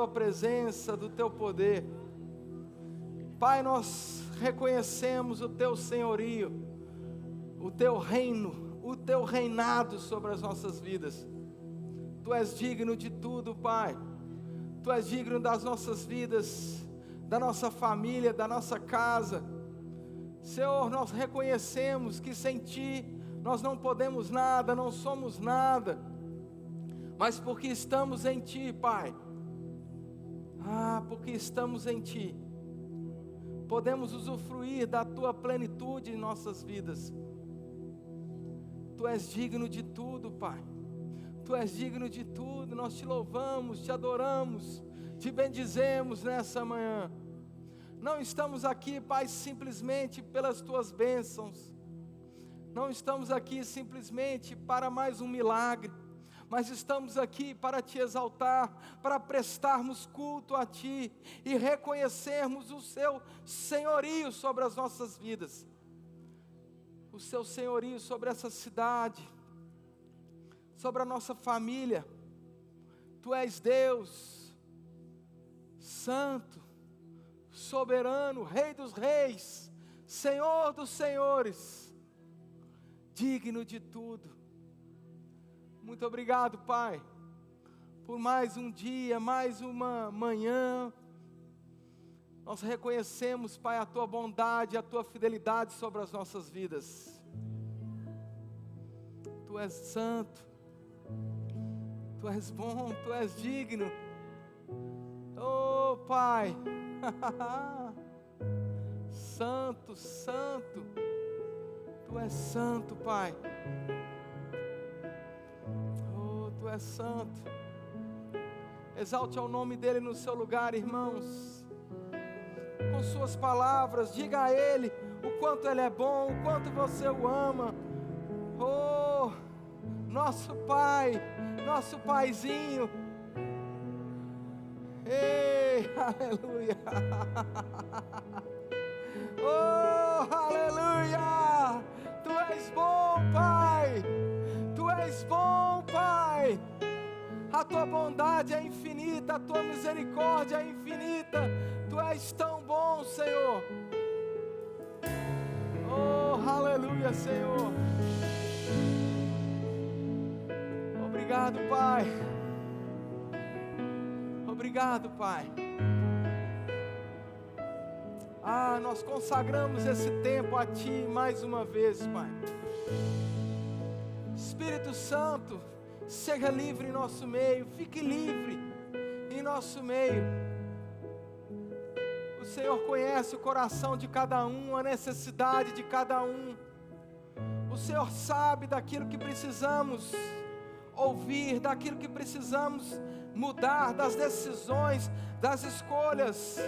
tua presença, do teu poder. Pai, nós reconhecemos o teu senhorio, o teu reino, o teu reinado sobre as nossas vidas. Tu és digno de tudo, Pai. Tu és digno das nossas vidas, da nossa família, da nossa casa. Senhor, nós reconhecemos que sem Ti nós não podemos nada, não somos nada, mas porque estamos em Ti, Pai, porque estamos em Ti, podemos usufruir da Tua plenitude em nossas vidas. Tu és digno de tudo, Pai. Tu és digno de tudo. Nós Te louvamos, Te adoramos, Te bendizemos nessa manhã. Não estamos aqui, Pai, simplesmente pelas Tuas bênçãos. Não estamos aqui simplesmente para mais um milagre, mas estamos aqui para Te exaltar, para prestarmos culto a Ti e reconhecermos o Seu senhorio sobre as nossas vidas, o Seu senhorio sobre essa cidade, sobre a nossa família. Tu és Deus, Santo, soberano, Rei dos reis, Senhor dos senhores, digno de tudo. Muito obrigado, Pai, por mais um dia, mais uma manhã. Nós reconhecemos, Pai, a Tua bondade, a Tua fidelidade sobre as nossas vidas. Tu és santo, Tu és bom, Tu és digno. Oh, Pai, santo, santo, Tu és santo, Pai. Oh, Tu és santo. Exalte ao nome dEle no seu lugar, irmãos. Com suas palavras, diga a Ele o quanto Ele é bom, o quanto você o ama. Oh, nosso Pai, nosso Paizinho. Ei, aleluia. Oh, aleluia. Tu és bom, Pai. Tu és bom, Pai. A Tua bondade é infinita, a Tua misericórdia é infinita. Tu és tão bom, Senhor. Oh, aleluia, Senhor. Obrigado, Pai. Obrigado, Pai. Nós consagramos esse tempo a Ti mais uma vez, Pai. Espírito Santo, seja livre em nosso meio, fique livre em nosso meio. O Senhor conhece o coração de cada um, a necessidade de cada um. O Senhor sabe daquilo que precisamos ouvir, daquilo que precisamos mudar, das decisões, das escolhas,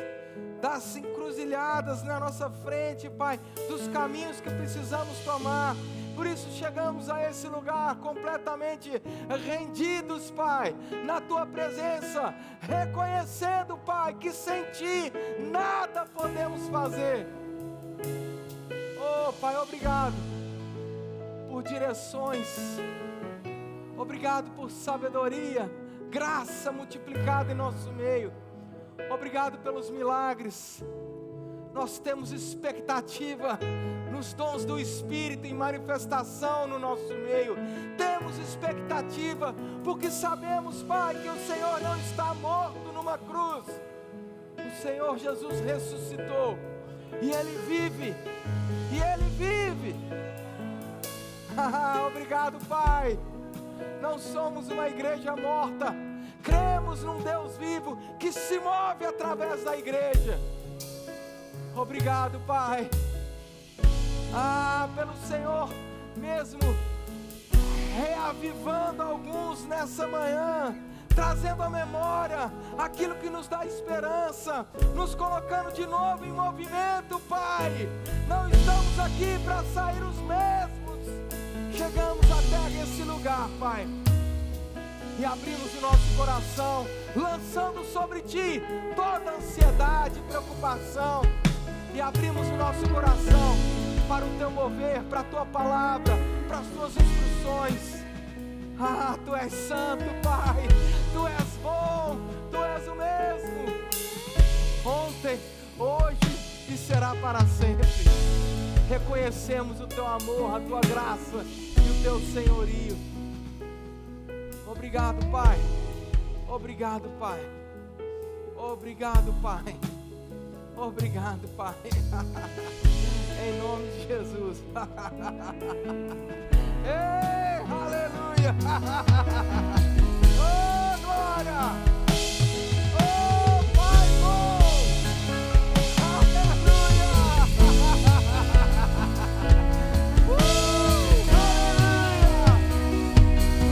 das encruzilhadas na nossa frente, Pai, dos caminhos que precisamos tomar. Por isso chegamos a esse lugar completamente rendidos, Pai, na Tua presença, reconhecendo, Pai, que sem Ti nada podemos fazer. Oh, Pai, obrigado por direções, obrigado por sabedoria, graça multiplicada em nosso meio. Obrigado pelos milagres. Nós temos expectativa nos dons do Espírito em manifestação no nosso meio. Temos expectativa porque sabemos, Pai, que o Senhor não está morto numa cruz. O Senhor Jesus ressuscitou e Ele vive. E Ele vive. Obrigado, Pai. Não somos uma igreja morta. Cremos num Deus vivo que se move através da igreja. Obrigado, Pai. Pelo Senhor mesmo reavivando alguns nessa manhã, trazendo à memória aquilo que nos dá esperança, nos colocando de novo em movimento, Pai. Não estamos aqui para sair os mesmos. Chegamos até esse lugar, Pai, e abrimos o nosso coração, lançando sobre Ti toda ansiedade, preocupação, e abrimos o nosso coração para o Teu mover, para a Tua palavra, para as Tuas instruções. Tu és santo, Pai, Tu és bom, Tu és és o mesmo, ontem, hoje e será para sempre. Reconhecemos o teu amor, a tua graça e o teu senhorio. Obrigado, Pai. Obrigado, Pai. Obrigado, Pai. Obrigado, Pai. Em nome de Jesus. Ei, aleluia. Oh, glória. Oh, Pai bom. Aleluia. Aleluia.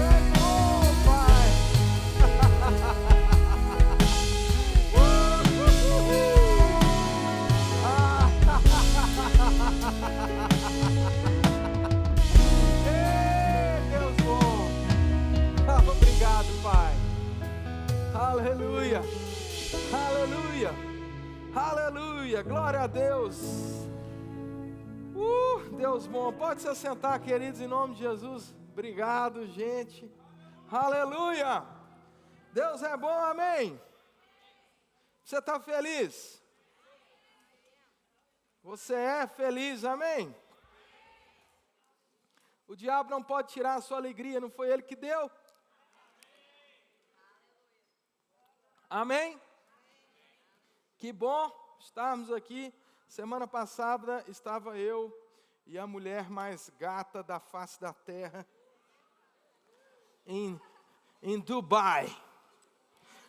Tu és bom, Pai. Deus bom. Obrigado, Pai. Aleluia. Aleluia. Aleluia. Glória a Deus. Deus bom. Pode se assentar, queridos, em nome de Jesus. Obrigado, gente. Aleluia. Deus é bom, amém. Você está feliz? Você é feliz, amém? O diabo não pode tirar a sua alegria, não foi ele que deu? Amém? Que bom estarmos aqui. Semana passada estava eu e a mulher mais gata da face da terra em Dubai.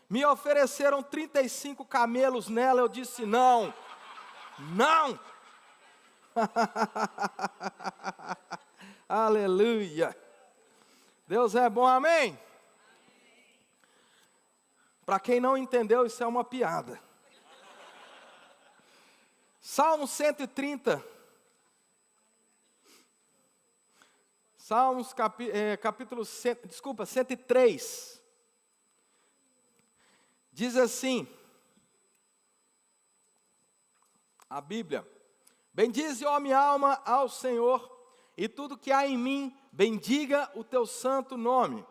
Me ofereceram 35 camelos nela, eu disse não. Não! Aleluia! Deus é bom, amém? Para quem não entendeu, isso é uma piada. Salmo 130. Salmos capítulo 103. Diz assim, a Bíblia: bendize, ó minha alma, ao Senhor, e tudo que há em mim, bendiga o teu santo nome.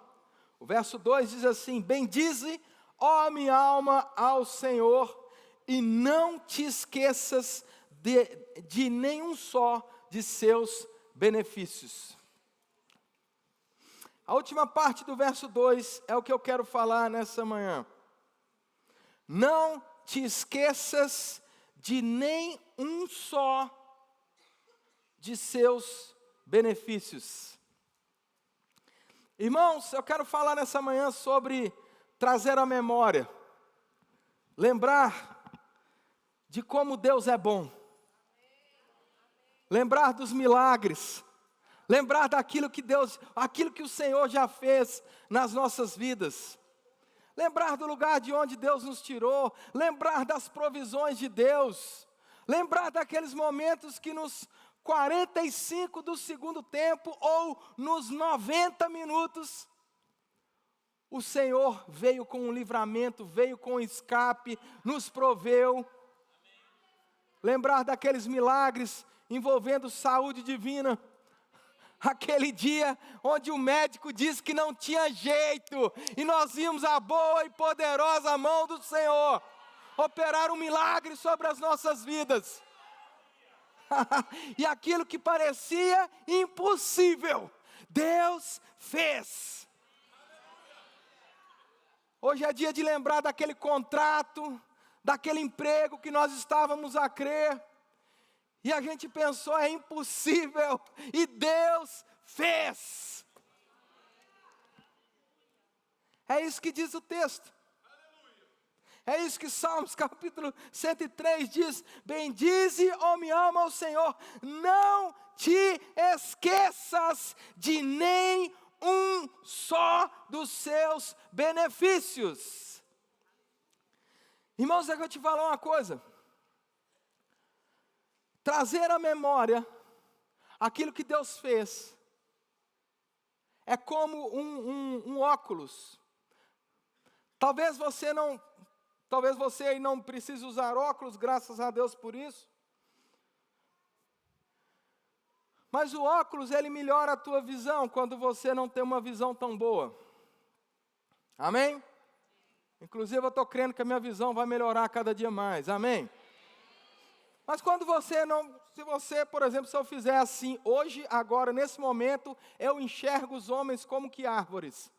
O verso 2 diz assim: bendize, ó minha alma, ao Senhor, e não te esqueças de nenhum só de seus benefícios. A última parte do verso 2 é o que eu quero falar nessa manhã. Não te esqueças de nem um só de seus benefícios. Irmãos, eu quero falar nessa manhã sobre trazer à memória, lembrar de como Deus é bom, lembrar dos milagres, lembrar daquilo que aquilo que o Senhor já fez nas nossas vidas. Lembrar do lugar de onde Deus nos tirou, lembrar das provisões de Deus, lembrar daqueles momentos que nos 45 do segundo tempo ou nos 90 minutos, o Senhor veio com um livramento, veio com um escape, nos proveu. Lembrar daqueles milagres envolvendo saúde divina. Aquele dia onde o médico disse que não tinha jeito, e nós vimos a boa e poderosa mão do Senhor operar um milagre sobre as nossas vidas. E aquilo que parecia impossível, Deus fez. Hoje é dia de lembrar daquele contrato, daquele emprego que nós estávamos a crer. E a gente pensou, é impossível, e Deus fez. É isso que diz o texto. É isso que Salmos capítulo 103 diz: bendize, ó minha alma, ao Senhor, não te esqueças de nem um só dos seus benefícios. Irmãos, eu vou te falar uma coisa. Trazer à memória aquilo que Deus fez é como um óculos. Talvez você aí não precise usar óculos, graças a Deus por isso. Mas o óculos, ele melhora a tua visão quando você não tem uma visão tão boa. Amém? Inclusive eu estou crendo que a minha visão vai melhorar cada dia mais, amém? Mas quando você não, se você, por exemplo, se eu fizer assim, hoje, agora, nesse momento, eu enxergo os homens como que árvores.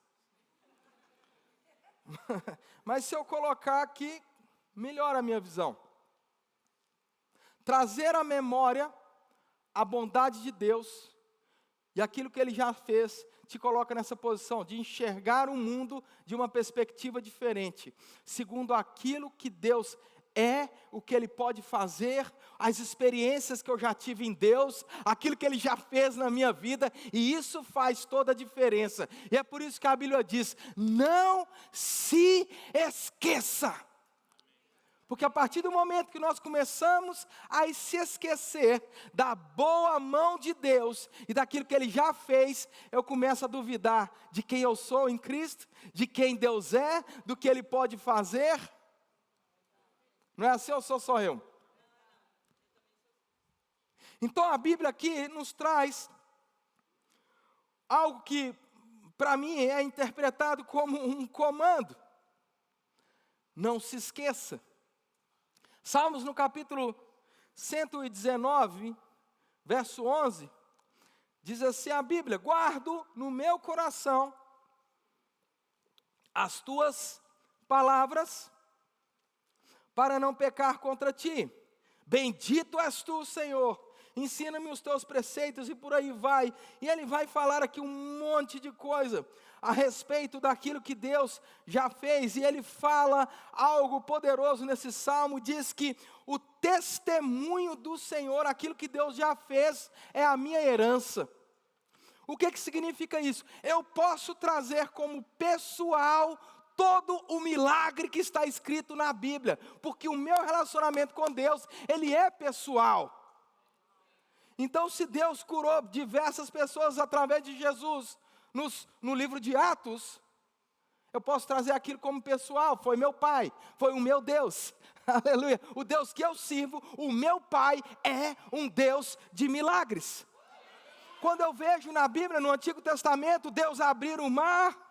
Mas se eu colocar aqui, melhora a minha visão. Trazer à memória a bondade de Deus e aquilo que Ele já fez, te coloca nessa posição de enxergar o mundo de uma perspectiva diferente, segundo aquilo que Deus é, o que Ele pode fazer, as experiências que eu já tive em Deus, aquilo que Ele já fez na minha vida, e isso faz toda a diferença. E é por isso que a Bíblia diz, não se esqueça. Porque a partir do momento que nós começamos a se esquecer da boa mão de Deus e daquilo que Ele já fez, eu começo a duvidar de quem eu sou em Cristo, de quem Deus é, do que Ele pode fazer. Não é assim ou sou só eu? Então a Bíblia aqui nos traz algo que para mim é interpretado como um comando. Não se esqueça. Salmos no capítulo 119, verso 11, diz assim a Bíblia, guardo no meu coração as tuas palavras, para não pecar contra ti. Bendito és tu, Senhor, ensina-me os teus preceitos, e por aí vai. E ele vai falar aqui um monte de coisa a respeito daquilo que Deus já fez, e ele fala algo poderoso nesse salmo, diz que o testemunho do Senhor, aquilo que Deus já fez, é a minha herança. O que significa isso? Eu posso trazer como pessoal todo o milagre que está escrito na Bíblia, porque o meu relacionamento com Deus, ele é pessoal. Então, se Deus curou diversas pessoas através de Jesus, no livro de Atos, eu posso trazer aquilo como pessoal, foi meu Pai, foi o meu Deus, aleluia, o Deus que eu sirvo, o meu Pai é um Deus de milagres. Quando eu vejo na Bíblia, no Antigo Testamento, Deus abrir o mar,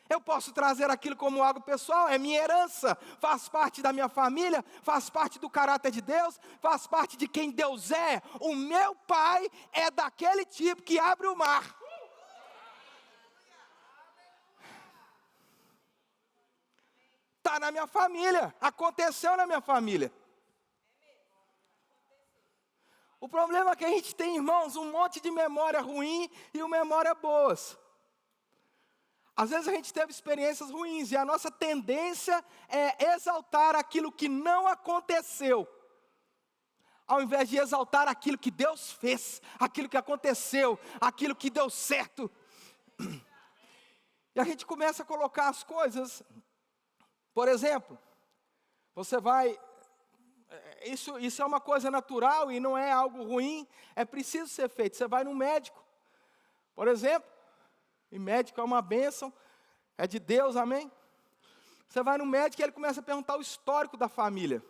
eu posso trazer aquilo como algo pessoal, é minha herança, faz parte da minha família, faz parte do caráter de Deus, faz parte de quem Deus é. O meu Pai é daquele tipo que abre o mar. Está na minha família, aconteceu na minha família. O problema é que a gente tem, irmãos, um monte de memória ruim e uma memória boas. Às vezes a gente teve experiências ruins e a nossa tendência é exaltar aquilo que não aconteceu, ao invés de exaltar aquilo que Deus fez, aquilo que aconteceu, aquilo que deu certo. E a gente começa a colocar as coisas, por exemplo, você vai, isso é uma coisa natural e não é algo ruim, é preciso ser feito. Você vai no médico, por exemplo, e médico é uma bênção, é de Deus, amém? Você vai no médico e ele começa a perguntar o histórico da família.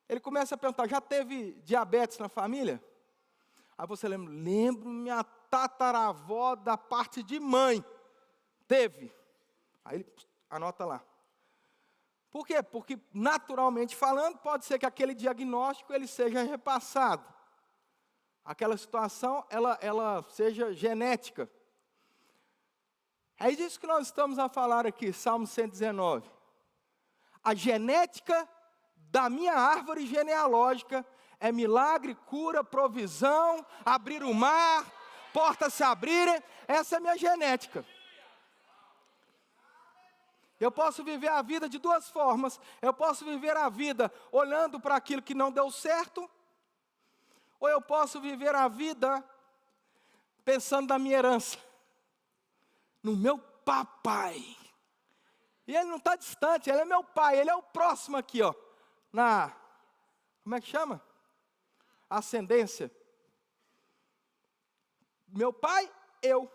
Ele começa a perguntar, já teve diabetes na família? Aí você lembra, minha tataravó da parte de mãe, teve. Aí ele anota lá. Por quê? Porque naturalmente falando, pode ser que aquele diagnóstico ele seja repassado. Aquela situação, ela seja genética. É disso que nós estamos a falar aqui, Salmo 119. A genética da minha árvore genealógica é milagre, cura, provisão, abrir o mar, portas se abrirem. Essa é a minha genética. Eu posso viver a vida de duas formas. Eu posso viver a vida olhando para aquilo que não deu certo, ou eu posso viver a vida pensando na minha herança, no meu papai. E ele não está distante, ele é meu pai, ele é o próximo aqui, ó. Como é que chama? Ascendência. Meu pai, eu.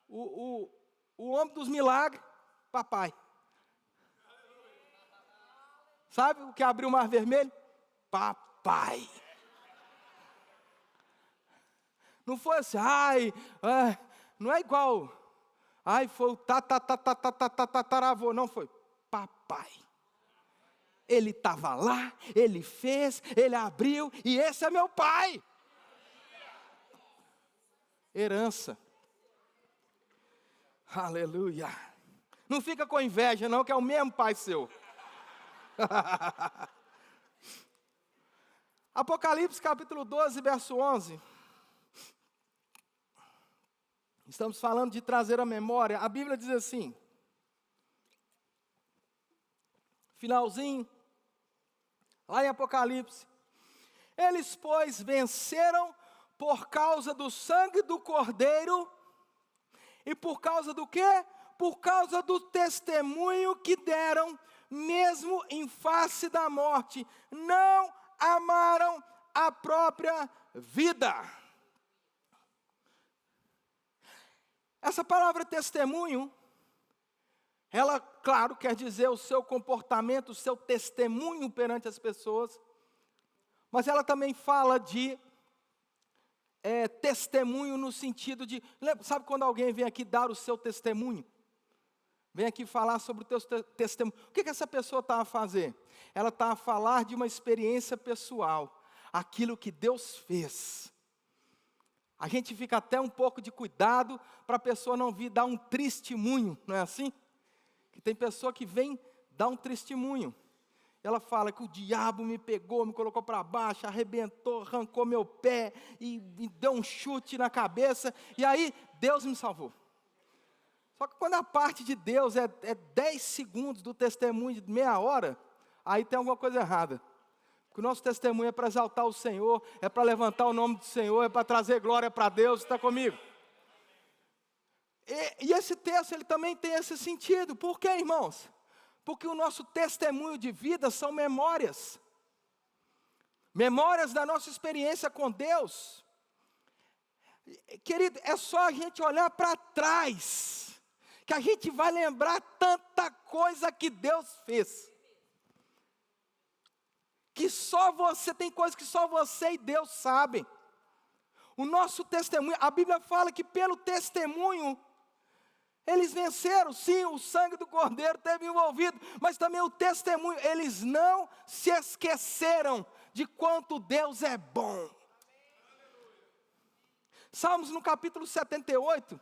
O homem dos milagres, papai. Sabe o que abriu o mar vermelho? Papai. Não foi assim, não é igual Ai, foi o tataravô. Não foi. Papai. Ele estava lá, ele fez, ele abriu, e esse é meu pai. Herança. Aleluia. Não fica com inveja não, que é o mesmo pai seu. Apocalipse capítulo 12, verso 11. Estamos falando de trazer a memória. A Bíblia diz assim. Finalzinho. Lá em Apocalipse. Eles, pois, venceram por causa do sangue do Cordeiro. E por causa do quê? Por causa do testemunho que deram, mesmo em face da morte. Não amaram a própria vida. Essa palavra testemunho, ela, claro, quer dizer o seu comportamento, o seu testemunho perante as pessoas. Mas ela também fala de testemunho no sentido de... Sabe quando alguém vem aqui dar o seu testemunho? Vem aqui falar sobre o teu testemunho. O que essa pessoa está a fazer? Ela está a falar de uma experiência pessoal. Aquilo que Deus fez. A gente fica até um pouco de cuidado para a pessoa não vir dar um testemunho, não é assim? Que tem pessoa que vem dar um testemunho. Ela fala que o diabo me pegou, me colocou para baixo, arrebentou, arrancou meu pé e me deu um chute na cabeça. E aí, Deus me salvou. Só que quando a parte de Deus é 10 segundos do testemunho de meia hora, aí tem alguma coisa errada. Porque o nosso testemunho é para exaltar o Senhor, é para levantar o nome do Senhor, é para trazer glória para Deus. Está comigo? E esse texto, ele também tem esse sentido. Por quê, irmãos? Porque o nosso testemunho de vida são memórias. Memórias da nossa experiência com Deus. Querido, é só a gente olhar para trás, que a gente vai lembrar tanta coisa que Deus fez. Que só você, tem coisas que só você e Deus sabem. O nosso testemunho, a Bíblia fala que pelo testemunho, eles venceram, sim, o sangue do Cordeiro esteve envolvido, mas também o testemunho, eles não se esqueceram de quanto Deus é bom. Salmos no capítulo 78,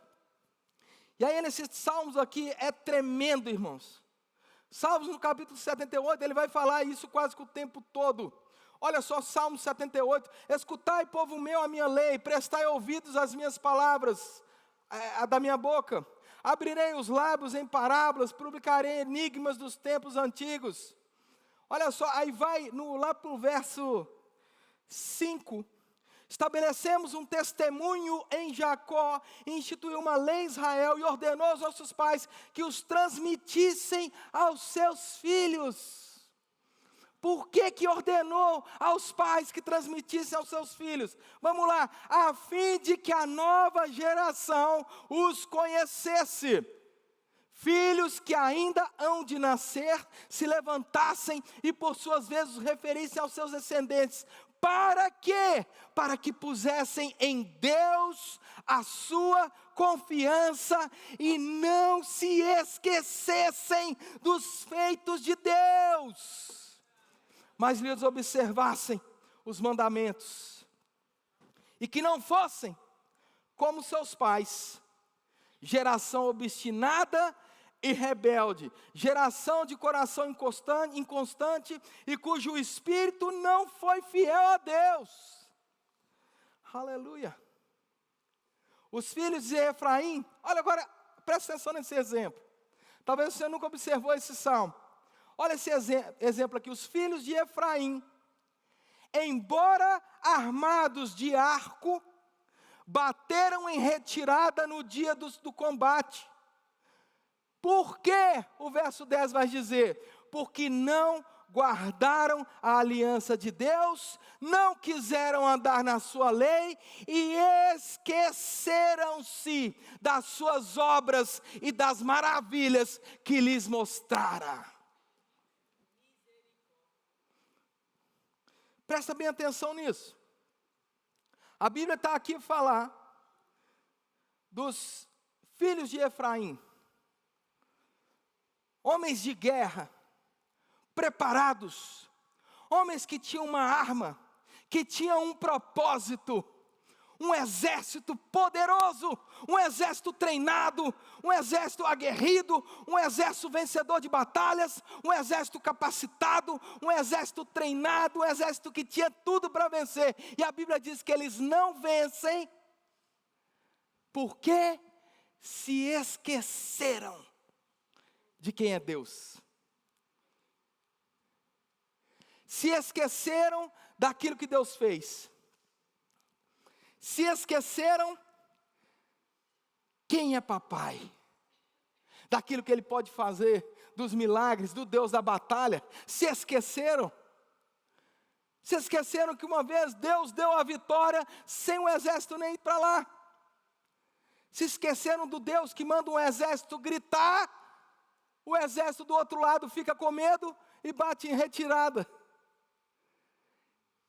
e aí nesses salmos aqui é tremendo, irmãos. Salmos no capítulo 78, ele vai falar isso quase que o tempo todo. Olha só, Salmo 78, escutai, povo meu, a minha lei, prestai ouvidos às minhas palavras, da minha boca. Abrirei os lábios em parábolas, publicarei enigmas dos tempos antigos. Olha só, aí vai lá para o verso 5. Estabelecemos um testemunho em Jacó, instituiu uma lei em Israel e ordenou aos nossos pais que os transmitissem aos seus filhos. Por que ordenou aos pais que transmitissem aos seus filhos? Vamos lá, a fim de que a nova geração os conhecesse. Filhos que ainda hão de nascer, se levantassem e por suas vezes os referissem aos seus descendentes. Para quê? Para que pusessem em Deus a sua confiança e não se esquecessem dos feitos de Deus, mas lhes observassem os mandamentos, e que não fossem como seus pais, geração obstinada e rebelde, geração de coração inconstante e cujo espírito não foi fiel a Deus. Aleluia. Os filhos de Efraim, olha agora, presta atenção nesse exemplo. Talvez você nunca observou esse salmo. Olha esse exemplo aqui, os filhos de Efraim, embora armados de arco, bateram em retirada no dia do combate. Por quê? O verso 10 vai dizer, porque não guardaram a aliança de Deus, não quiseram andar na sua lei e esqueceram-se das suas obras e das maravilhas que lhes mostrara. Presta bem atenção nisso. A Bíblia está aqui a falar dos filhos de Efraim, homens de guerra, preparados, homens que tinham uma arma, que tinham um propósito, um exército poderoso, um exército treinado, um exército aguerrido, um exército vencedor de batalhas, um exército capacitado, um exército treinado, um exército que tinha tudo para vencer. E a Bíblia diz que eles não vencem, porque se esqueceram de quem é Deus. Se esqueceram daquilo que Deus fez. Se esqueceram quem é papai. Daquilo que Ele pode fazer, dos milagres, do Deus da batalha. Se esqueceram. Se esqueceram que uma vez Deus deu a vitória sem o exército nem ir para lá. Se esqueceram do Deus que manda um exército gritar, o exército do outro lado fica com medo e bate em retirada.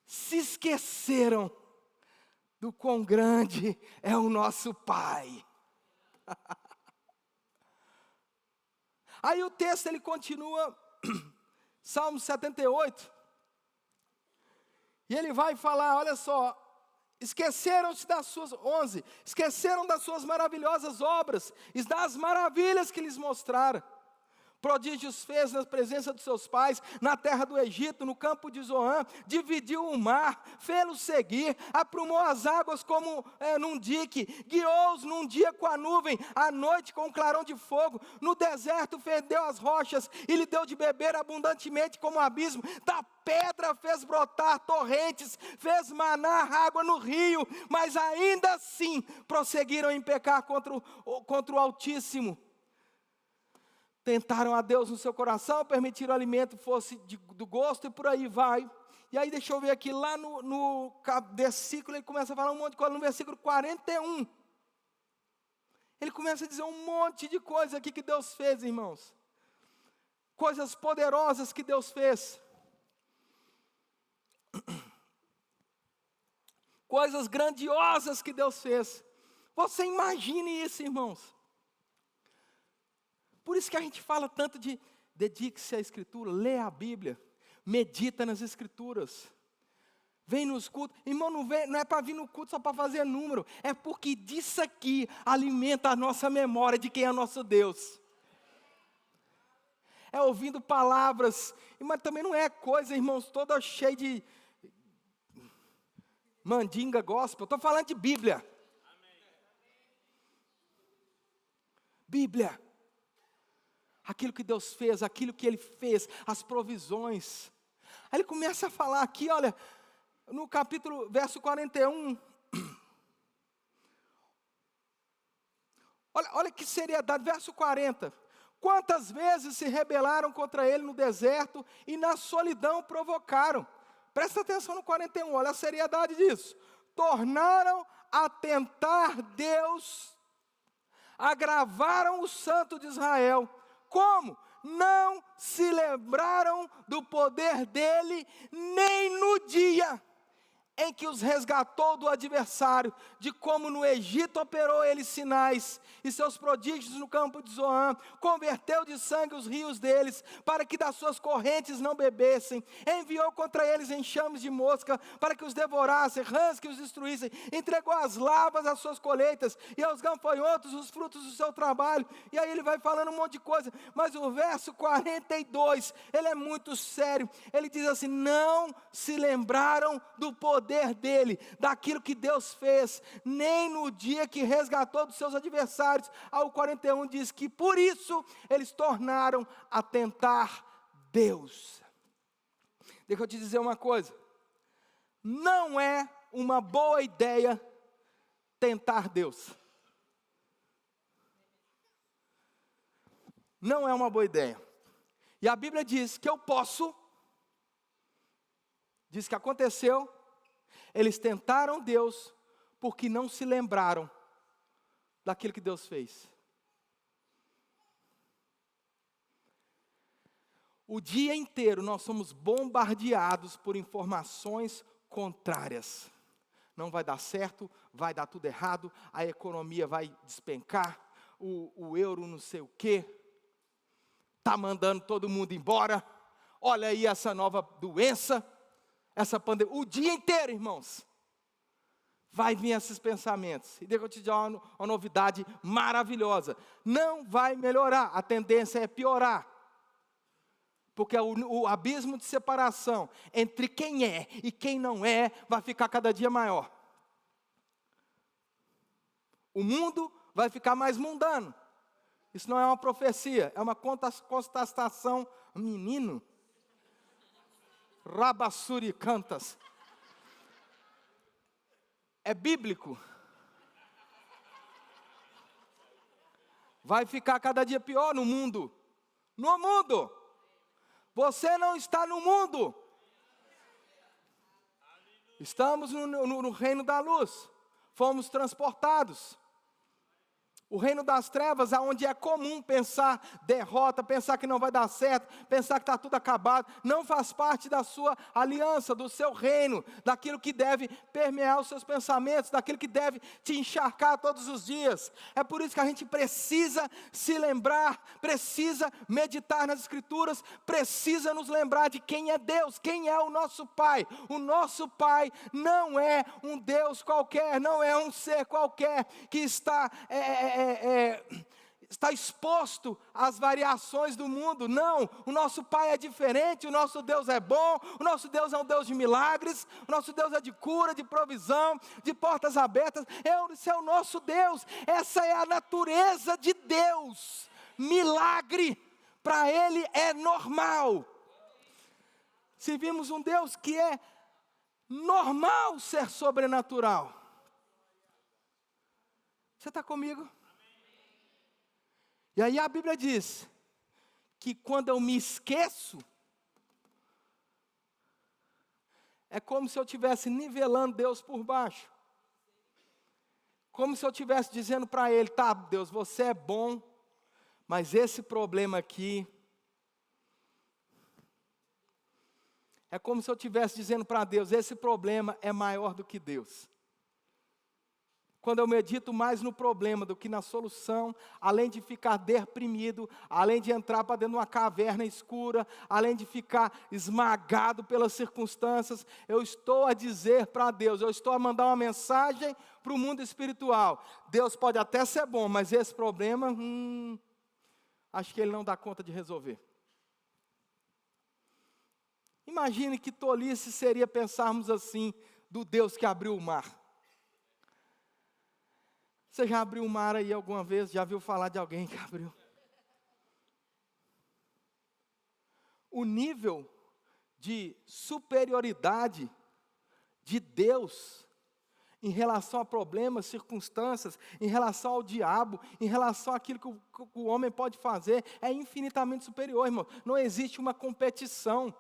Se esqueceram do quão grande é o nosso Pai. Aí o texto ele continua, Salmo 78, e ele vai falar, olha só, esqueceram-se das suas, 11, esqueceram das suas maravilhosas obras, e das maravilhas que lhes mostraram. Prodígios fez na presença dos seus pais, na terra do Egito, no campo de Zoan, dividiu o mar, fê-los seguir, aprumou as águas como num dique, guiou-os num dia com a nuvem, à noite com um clarão de fogo, no deserto fendeu as rochas, e lhe deu de beber abundantemente como um abismo, da pedra fez brotar torrentes, fez manar água no rio, mas ainda assim prosseguiram em pecar contra o Altíssimo. Tentaram a Deus no seu coração, permitiram o alimento fosse do gosto e por aí vai. E aí deixa eu ver aqui, lá no versículo, ele começa a falar um monte de coisa, no versículo 41. Ele começa a dizer um monte de coisa aqui que Deus fez, irmãos. Coisas poderosas que Deus fez. Coisas grandiosas que Deus fez. Você imagine isso, irmãos. Por isso que a gente fala tanto de dedique-se à Escritura, lê a Bíblia, medita nas Escrituras, vem nos cultos. Irmão, não é para vir no culto só para fazer número, é porque disso aqui alimenta a nossa memória de quem é nosso Deus. É ouvindo palavras, mas também não é coisa, irmãos, toda cheia de mandinga gospel, eu estou falando de Bíblia. Bíblia. Aquilo que Deus fez, aquilo que Ele fez, as provisões. Aí ele começa a falar aqui, olha, no capítulo, verso 41. Olha que seriedade, verso 40. Quantas vezes se rebelaram contra Ele no deserto e na solidão provocaram. Presta atenção no 41, olha a seriedade disso. Tornaram a tentar Deus, agravaram o Santo de Israel. Como? Não se lembraram do poder dele, nem no dia em que os resgatou do adversário, de como no Egito operou ele sinais, e seus prodígios no campo de Zoan, converteu de sangue os rios deles, para que das suas correntes não bebessem, enviou contra eles enxames de mosca, para que os devorassem, rãs que os destruíssem, entregou as lavas às suas colheitas, e aos gafanhotos os frutos do seu trabalho. E aí ele vai falando um monte de coisa, mas o verso 42, ele é muito sério, ele diz assim, não se lembraram do poder dele, daquilo que Deus fez, nem no dia que resgatou dos seus adversários. Ao 41 diz que por isso eles tornaram a tentar Deus. Deixa eu te dizer uma coisa, não é uma boa ideia tentar Deus. Não é uma boa ideia. E a Bíblia diz que eu posso, diz que aconteceu. Eles tentaram Deus porque não se lembraram daquilo que Deus fez. O dia inteiro nós somos bombardeados por informações contrárias. Não vai dar certo, vai dar tudo errado, a economia vai despencar, o euro não sei o quê, está mandando todo mundo embora, olha aí essa nova doença, essa pandemia, o dia inteiro, irmãos, vai vir esses pensamentos. E deixa eu te dar uma novidade maravilhosa, não vai melhorar, a tendência é piorar. Porque o abismo de separação entre quem é e quem não é, vai ficar cada dia maior. O mundo vai ficar mais mundano. Isso não é uma profecia, é uma constatação. Menino, Rabassuri cantas. É bíblico. Vai ficar cada dia pior no mundo. No mundo. Você não está no mundo. Estamos no reino da luz. Fomos transportados. O reino das trevas, onde é comum pensar derrota, pensar que não vai dar certo, pensar que está tudo acabado, não faz parte da sua aliança, do seu reino, daquilo que deve permear os seus pensamentos, daquilo que deve te encharcar todos os dias. É por isso que a gente precisa se lembrar, precisa meditar nas Escrituras, precisa nos lembrar de quem é Deus, quem é o nosso Pai. O nosso Pai não é um Deus qualquer, não é um ser qualquer que está exposto às variações do mundo. Não, o nosso Pai é diferente, o nosso Deus é bom, o nosso Deus é um Deus de milagres, o nosso Deus é de cura, de provisão, de portas abertas. Esse é o nosso Deus, essa é a natureza de Deus. Milagre, para Ele é normal. Servimos um Deus que é normal ser sobrenatural. Você está comigo? E aí a Bíblia diz que quando eu me esqueço, é como se eu estivesse nivelando Deus por baixo. Como se eu estivesse dizendo para Ele, tá, Deus, você é bom, mas esse problema aqui, é como se eu estivesse dizendo para Deus, esse problema é maior do que Deus. Quando eu medito mais no problema do que na solução, além de ficar deprimido, além de entrar para dentro de uma caverna escura, além de ficar esmagado pelas circunstâncias, eu estou a dizer para Deus, eu estou a mandar uma mensagem para o mundo espiritual. Deus pode até ser bom, mas esse problema, acho que Ele não dá conta de resolver. Imagine que tolice seria pensarmos assim do Deus que abriu o mar. Você já abriu o mar aí alguma vez? Já viu falar de alguém que abriu? O nível de superioridade de Deus em relação a problemas, circunstâncias, em relação ao diabo, em relação àquilo que o homem pode fazer, é infinitamente superior, irmão. Não existe uma competição.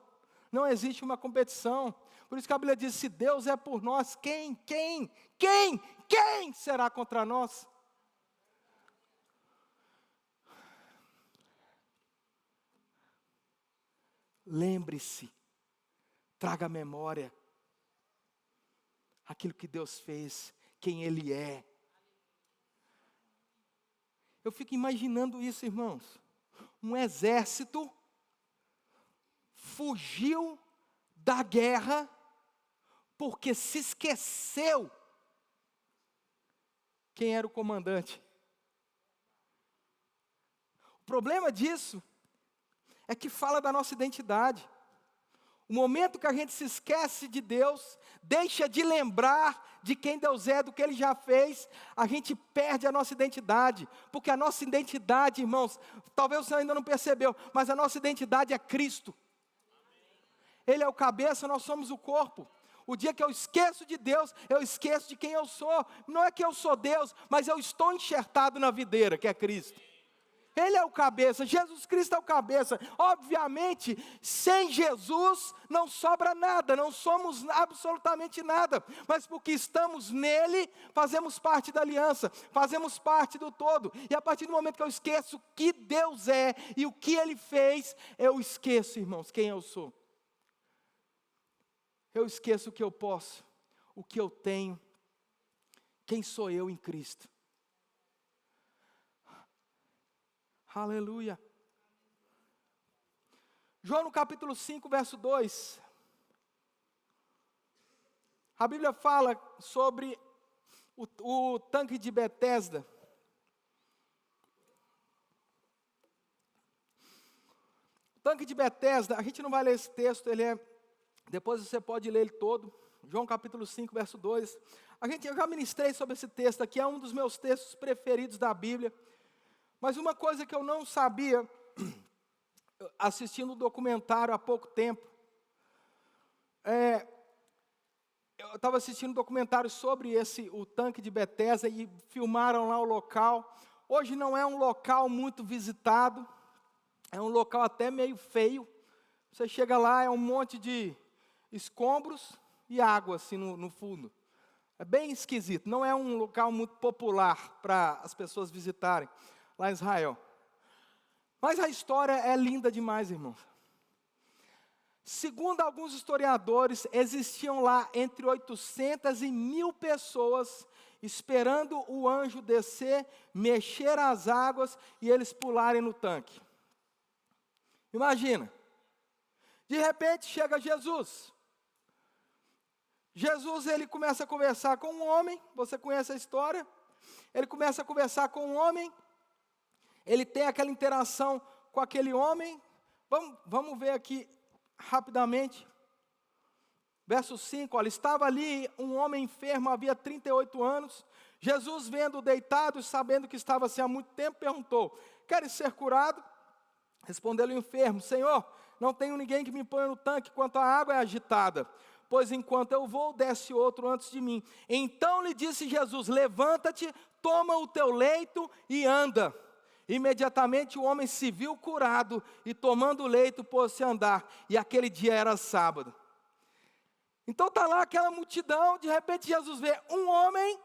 Não existe uma competição. Por isso que a Bíblia diz, se Deus é por nós, quem será contra nós? Lembre-se, traga à memória aquilo que Deus fez, quem Ele é. Eu fico imaginando isso, irmãos. Um exército fugiu da guerra porque se esqueceu quem era o comandante. O problema disso é que fala da nossa identidade. O momento que a gente se esquece de Deus, deixa de lembrar de quem Deus é, do que Ele já fez, a gente perde a nossa identidade. Porque a nossa identidade, irmãos, talvez você ainda não percebeu, mas a nossa identidade é Cristo. Ele é o cabeça, nós somos o corpo. O dia que eu esqueço de Deus, eu esqueço de quem eu sou. Não é que eu sou Deus, mas eu estou enxertado na videira, que é Cristo. Ele é o cabeça, Jesus Cristo é o cabeça. Obviamente, sem Jesus não sobra nada, não somos absolutamente nada. Mas porque estamos nele, fazemos parte da aliança, fazemos parte do todo. E a partir do momento que eu esqueço que Deus é e o que Ele fez, eu esqueço, irmãos, quem eu sou. Eu esqueço o que eu posso, o que eu tenho, quem sou eu em Cristo. Aleluia. João no capítulo 5, verso 2. A Bíblia fala sobre o tanque de Betesda. O tanque de Betesda, a gente não vai ler esse texto, depois você pode ler ele todo. João capítulo 5, verso 2. Eu já ministrei sobre esse texto aqui, é um dos meus textos preferidos da Bíblia. Mas uma coisa que eu não sabia, assistindo o documentário há pouco tempo, eu estava assistindo um documentário sobre o tanque de Betesda e filmaram lá o local. Hoje não é um local muito visitado, é um local até meio feio. Você chega lá, é um monte de escombros e água assim no fundo. É bem esquisito, não é um local muito popular para as pessoas visitarem lá em Israel. Mas a história é linda demais, irmãos. Segundo alguns historiadores, existiam lá entre 800 e 1.000 pessoas esperando o anjo descer, mexer as águas e eles pularem no tanque. Imagina, de repente chega Jesus. Jesus, ele começa a conversar com um homem, você conhece a história? Ele começa a conversar com um homem, ele tem aquela interação com aquele homem. Vamos ver aqui rapidamente. Verso 5, olha, estava ali um homem enfermo, havia 38 anos. Jesus, vendo-o deitado, sabendo que estava assim há muito tempo, perguntou: queres ser curado? Respondeu-lhe o enfermo: Senhor, não tenho ninguém que me ponha no tanque quanto a água é agitada, pois enquanto eu vou, desce outro antes de mim. Então lhe disse Jesus: levanta-te, toma o teu leito e anda. Imediatamente o homem se viu curado e tomando o leito pôs-se a andar. E aquele dia era sábado. Então está lá aquela multidão, de repente Jesus vê um homem,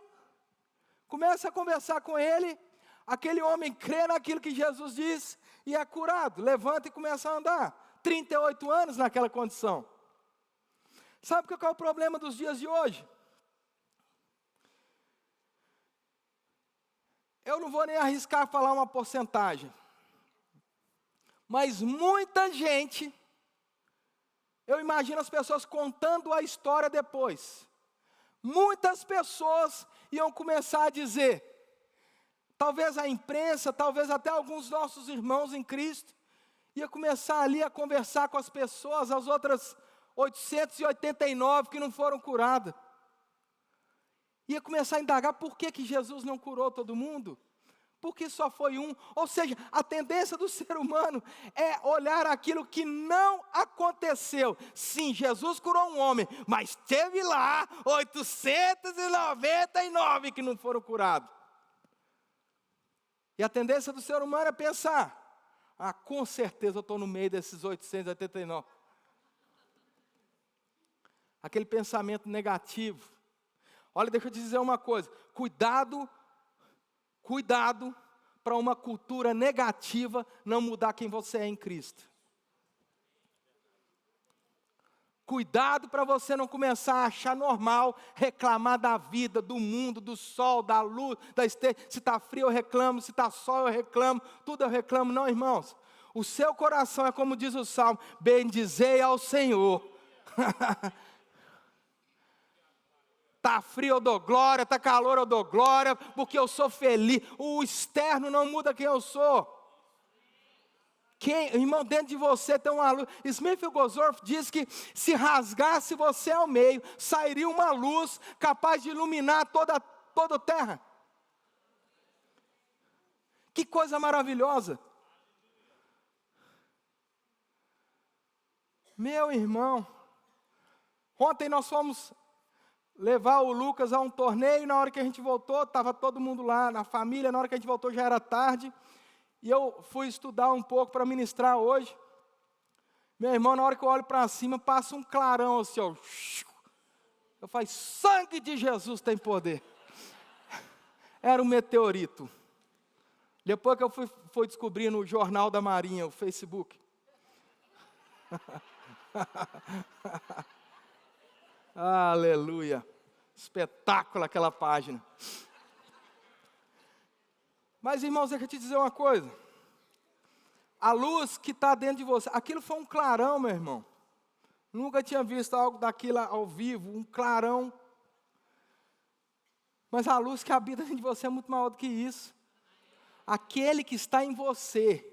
começa a conversar com ele, aquele homem crê naquilo que Jesus diz e é curado, levanta e começa a andar. 38 anos naquela condição. Sabe qual é o problema dos dias de hoje? Eu não vou nem arriscar falar uma porcentagem, mas muita gente, eu imagino as pessoas contando a história depois, muitas pessoas iam começar a dizer, talvez a imprensa, talvez até alguns nossos irmãos em Cristo, ia começar ali a conversar com as pessoas, as outras 889 que não foram curadas. Ia começar a indagar por que Jesus não curou todo mundo, porque só foi um. Ou seja, a tendência do ser humano é olhar aquilo que não aconteceu. Sim, Jesus curou um homem, mas teve lá 899 que não foram curados. E a tendência do ser humano é pensar: com certeza eu estou no meio desses 889. Aquele pensamento negativo. Olha, deixa eu te dizer uma coisa, cuidado para uma cultura negativa não mudar quem você é em Cristo. Cuidado para você não começar a achar normal, reclamar da vida, do mundo, do sol, da luz, da estrela. Se está frio eu reclamo, se está sol eu reclamo, tudo eu reclamo. Não, irmãos, o seu coração é como diz o Salmo: bendizei ao Senhor. Está frio, eu dou glória, está calor, eu dou glória, porque eu sou feliz. O externo não muda quem eu sou. Irmão, dentro de você tem uma luz. Smith Wigglesworth diz que se rasgasse você ao meio, sairia uma luz capaz de iluminar toda a terra. Que coisa maravilhosa. Meu irmão, ontem nós fomos levar o Lucas a um torneio. Na hora que a gente voltou, estava todo mundo lá na família. Na hora que a gente voltou já era tarde, e eu fui estudar um pouco para ministrar hoje. Meu irmão, na hora que eu olho para cima, passa um clarão assim, ó. Eu falo: sangue de Jesus tem poder. Era um meteorito. Depois que eu fui descobrir no Jornal da Marinha, o Facebook. Aleluia, espetáculo aquela página. Mas irmãos, deixa eu te dizer uma coisa, a luz que está dentro de você, aquilo foi um clarão, meu irmão. Nunca tinha visto algo daquilo ao vivo, um clarão. Mas a luz que habita dentro de você é muito maior do que isso. Aquele que está em você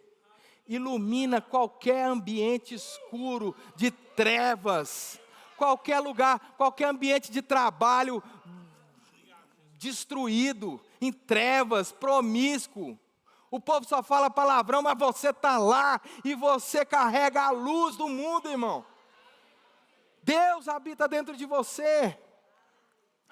ilumina qualquer ambiente escuro, de trevas, qualquer lugar, qualquer ambiente de trabalho destruído, em trevas, promíscuo. O povo só fala palavrão, mas você está lá e você carrega a luz do mundo, irmão. Deus habita dentro de você.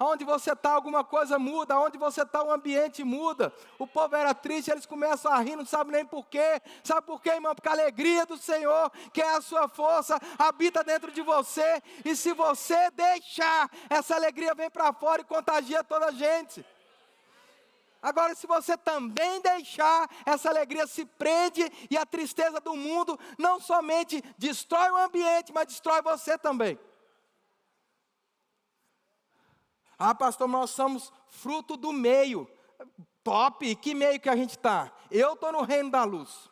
Onde você está, alguma coisa muda. Onde você está, o ambiente muda. O povo era triste, eles começam a rir, não sabem nem porquê. Sabe por quê, irmão? Porque a alegria do Senhor, que é a sua força, habita dentro de você. E se você deixar, essa alegria vem para fora e contagia toda a gente. Agora, se você também deixar, essa alegria se prende e a tristeza do mundo não somente destrói o ambiente, mas destrói você também. Ah, pastor, nós somos fruto do meio. Top, que meio que a gente está? Eu estou no reino da luz.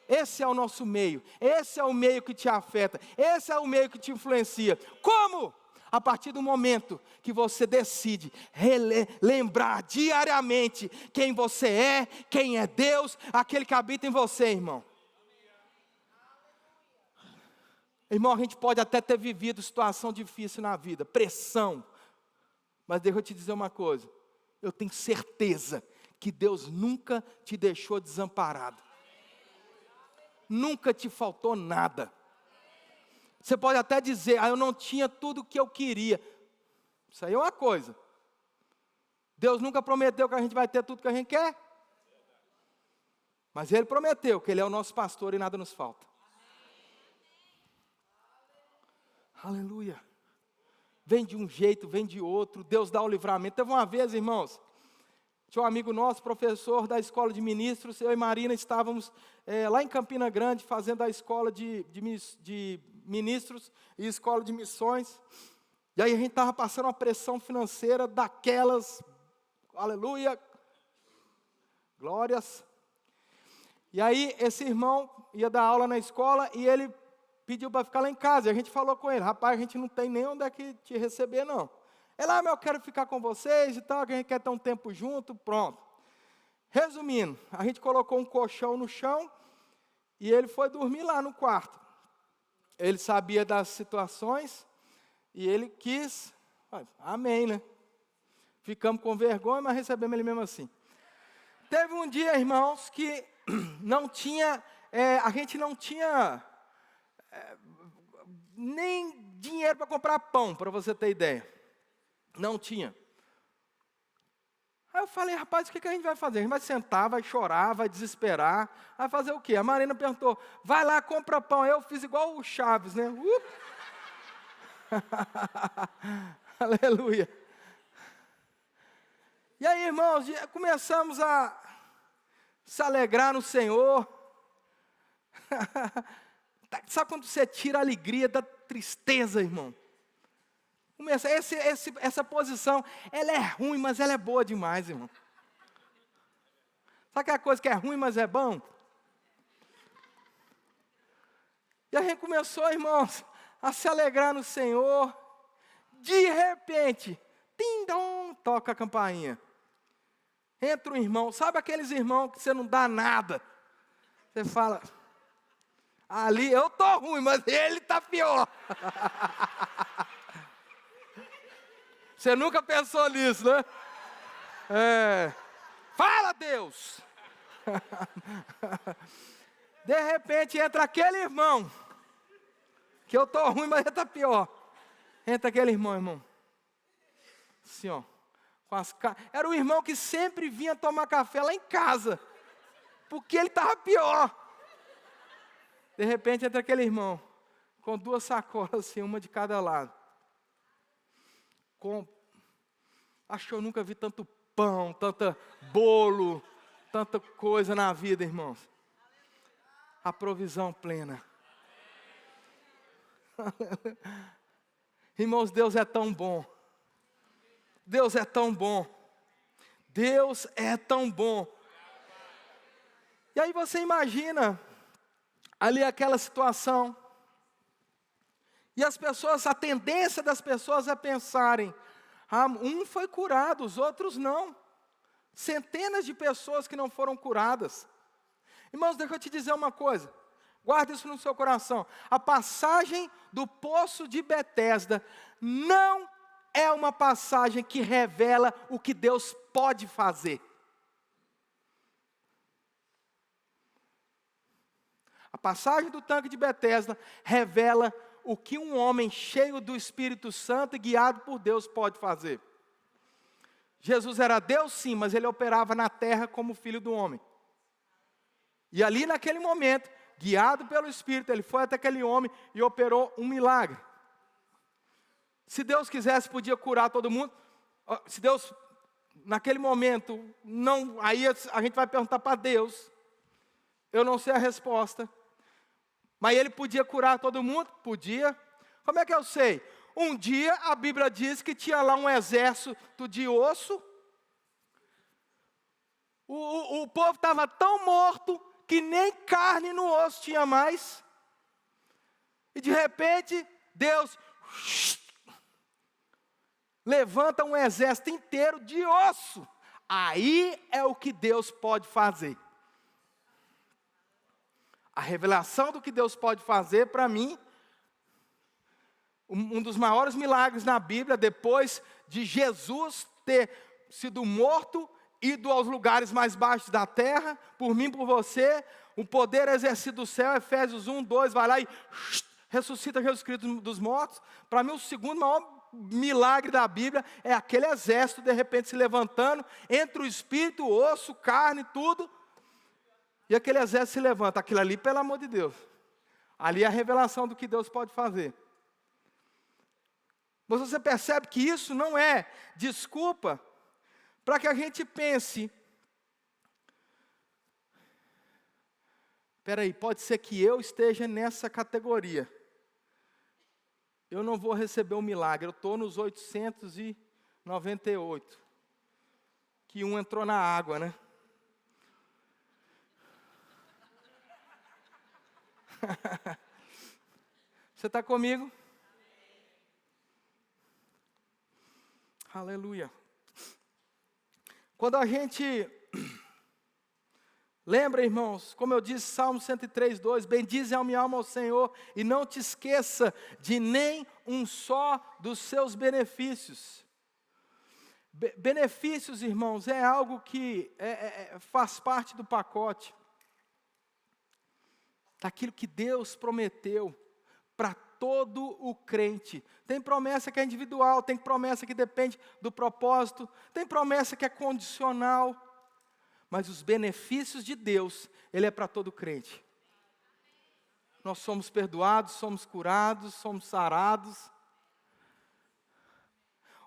Esse é o nosso meio, esse é o meio que te afeta, esse é o meio que te influencia. Como? A partir do momento que você decide lembrar diariamente quem você é, quem é Deus, aquele que habita em você, irmão. Irmão, a gente pode até ter vivido situação difícil na vida, pressão. Mas deixa eu te dizer uma coisa, eu tenho certeza que Deus nunca te deixou desamparado. Nunca te faltou nada. Você pode até dizer, eu não tinha tudo o que eu queria. Isso aí é uma coisa. Deus nunca prometeu que a gente vai ter tudo que a gente quer. Mas Ele prometeu que Ele é o nosso pastor e nada nos falta. Aleluia. Vem de um jeito, vem de outro, Deus dá o livramento. Teve uma vez, irmãos, tinha um amigo nosso, professor da escola de ministros, eu e Marina estávamos lá em Campina Grande, fazendo a escola de ministros e escola de missões. E aí a gente estava passando uma pressão financeira daquelas, aleluia, glórias. E aí esse irmão ia dar aula na escola e ele pediu para ficar lá em casa. E a gente falou com ele, rapaz, a gente não tem nem onde é que te receber não. Ele, mas eu quero ficar com vocês e tal, que a gente quer ter um tempo junto, pronto. Resumindo, a gente colocou um colchão no chão e ele foi dormir lá no quarto. Ele sabia das situações e ele quis, amém, né? Ficamos com vergonha, mas recebemos ele mesmo assim. Teve um dia, irmãos, que não tinha, a gente não tinha nem dinheiro para comprar pão, para você ter ideia. Não tinha. Aí eu falei, rapaz, o que a gente vai fazer? A gente vai sentar, vai chorar, vai desesperar. Vai fazer o quê? A Marina perguntou, vai lá, compra pão. Eu fiz igual o Chaves, né? Aleluia. E aí, irmãos, começamos a se alegrar no Senhor. Sabe quando você tira a alegria da tristeza, irmão? Essa posição, ela é ruim, mas ela é boa demais, irmão. Sabe aquela coisa que é ruim, mas é bom? E a gente começou, irmãos, a se alegrar no Senhor. De repente, tim-dom, toca a campainha. Entra um irmão, sabe aqueles irmãos que você não dá nada? Você fala, ali eu tô ruim, mas ele tá pior. Você nunca pensou nisso, né? Fala, Deus! De repente entra aquele irmão, que eu estou ruim, mas ele está pior. Entra aquele irmão. Assim, ó. Era o irmão que sempre vinha tomar café lá em casa, porque ele estava pior. De repente entra aquele irmão, com 2 sacolas, assim, uma de cada lado. Acho que eu nunca vi tanto pão, tanta bolo, tanta coisa na vida, irmãos. A provisão plena. Irmãos, Deus é tão bom. Deus é tão bom. Deus é tão bom. E aí você imagina ali aquela situação. E as pessoas, a tendência das pessoas é pensarem, um foi curado, os outros não. Centenas de pessoas que não foram curadas. Irmãos, deixa eu te dizer uma coisa. Guarda isso no seu coração. A passagem do poço de Betesda não é uma passagem que revela o que Deus pode fazer. A passagem do tanque de Betesda revela o que um homem cheio do Espírito Santo e guiado por Deus pode fazer. Jesus era Deus sim, mas ele operava na terra como filho do homem. E ali naquele momento, guiado pelo Espírito, ele foi até aquele homem e operou um milagre. Se Deus quisesse, podia curar todo mundo. Se Deus, naquele momento, não, aí a gente vai perguntar para Deus. Eu não sei a resposta. Mas ele podia curar todo mundo? Podia. Como é que eu sei? Um dia a Bíblia diz que tinha lá um exército de osso. O povo estava tão morto que nem carne no osso tinha mais. E de repente, Deus levanta um exército inteiro de osso. Aí é o que Deus pode fazer. A revelação do que Deus pode fazer, para mim, um dos maiores milagres na Bíblia, depois de Jesus ter sido morto, ido aos lugares mais baixos da terra, por mim, por você, o poder exercido do céu, Efésios 1, 2, vai lá e ressuscita Jesus Cristo dos mortos. Para mim, o segundo maior milagre da Bíblia é aquele exército, de repente, se levantando, entre o espírito, o osso, carne, tudo, e aquele exército se levanta. Aquilo ali, pelo amor de Deus, ali é a revelação do que Deus pode fazer. Mas você percebe que isso não é desculpa para que a gente pense, espera aí, pode ser que eu esteja nessa categoria. Eu não vou receber um milagre, eu estou nos 898. Que um entrou na água, né? Você está comigo? Aleluia. Quando a gente lembra, irmãos, como eu disse, Salmo 103, 2, bendize a minha alma ao Senhor e não te esqueça de nem um só dos seus benefícios. Benefícios, irmãos, é algo que faz parte do pacote, daquilo que Deus prometeu para todo o crente. Tem promessa que é individual, tem promessa que depende do propósito, tem promessa que é condicional, mas os benefícios de Deus, Ele é para todo crente. Nós somos perdoados, somos curados, somos sarados.